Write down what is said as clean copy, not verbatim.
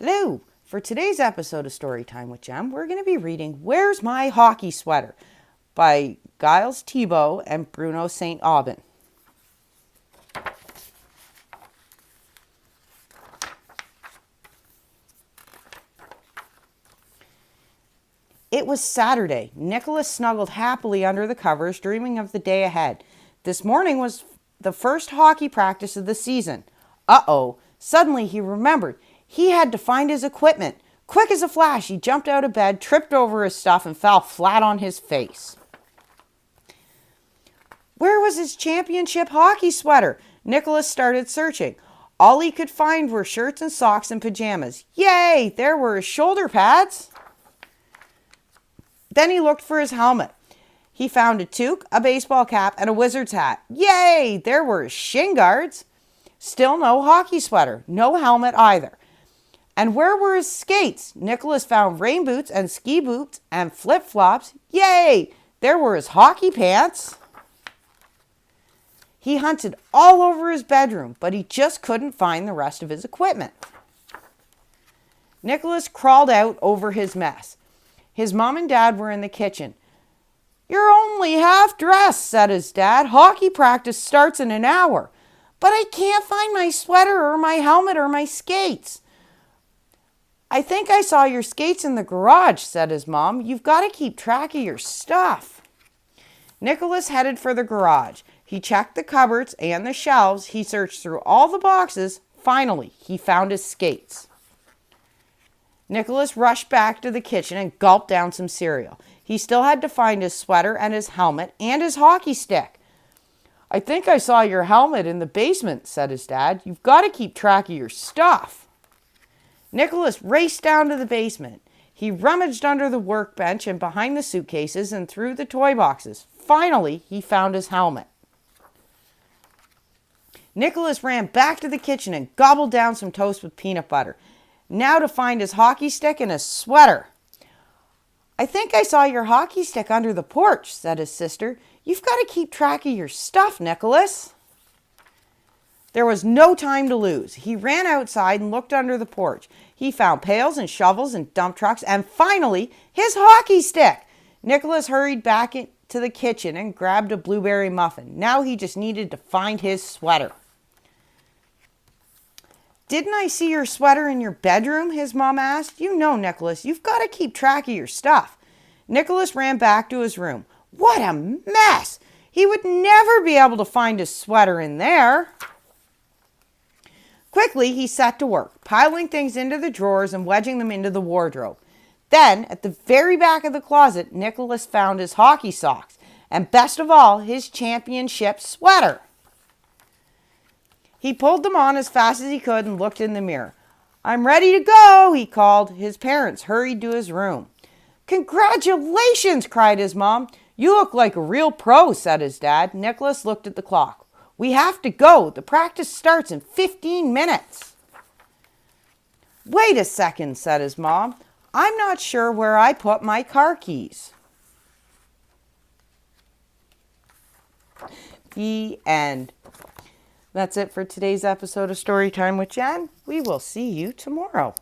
Hello! For today's episode of Storytime with Jenn, we're going to be reading Where's My Hockey Sweater by Gilles Tibo and Bruno St-Aubin. It was Saturday. Nicholas snuggled happily under the covers, dreaming of the day ahead. This morning was the first hockey practice of the season. Uh-oh! Suddenly he remembered. He had to find his equipment. Quick as a flash, he jumped out of bed, tripped over his stuff, and fell flat on his face. Where was his championship hockey sweater? Nicholas started searching. All he could find were shirts and socks and pajamas. Yay! There were his shoulder pads. Then he looked for his helmet. He found a toque, a baseball cap, and a wizard's hat. Yay! There were his shin guards. Still no hockey sweater. No helmet either. And where were his skates? Nicholas found rain boots and ski boots and flip-flops. Yay! There were his hockey pants. He hunted all over his bedroom, but he just couldn't find the rest of his equipment. Nicholas crawled out over his mess. His mom and dad were in the kitchen. "You're only half dressed," said his dad. "Hockey practice starts in an hour." "But I can't find my sweater or my helmet or my skates." "I think I saw your skates in the garage," said his mom. "You've got to keep track of your stuff." Nicholas headed for the garage. He checked the cupboards and the shelves. He searched through all the boxes. Finally, he found his skates. Nicholas rushed back to the kitchen and gulped down some cereal. He still had to find his sweater and his helmet and his hockey stick. "I think I saw your helmet in the basement," said his dad. "You've got to keep track of your stuff." Nicholas raced down to the basement. He rummaged under the workbench and behind the suitcases and through the toy boxes. Finally, he found his helmet. Nicholas ran back to the kitchen and gobbled down some toast with peanut butter. Now to find his hockey stick and his sweater. "I think I saw your hockey stick under the porch," said his sister. "You've got to keep track of your stuff, Nicholas." There was no time to lose. He ran outside and looked under the porch. He found pails and shovels and dump trucks and finally his hockey stick. Nicholas hurried back into the kitchen and grabbed a blueberry muffin. Now he just needed to find his sweater. "Didn't I see your sweater in your bedroom?" his mom asked. "You know, Nicholas, you've got to keep track of your stuff." Nicholas ran back to his room. What a mess! He would never be able to find his sweater in there. Quickly, he set to work, piling things into the drawers and wedging them into the wardrobe. Then, at the very back of the closet, Nicholas found his hockey socks, and best of all, his championship sweater. He pulled them on as fast as he could and looked in the mirror. "I'm ready to go," he called. His parents hurried to his room. "Congratulations!" cried his mom. "You look like a real pro," said his dad. Nicholas looked at the clock. "We have to go. The practice starts in 15 minutes. "Wait a second," said his mom. "I'm not sure where I put my car keys." The end. That's it for today's episode of Storytime with Jenn. We will see you tomorrow.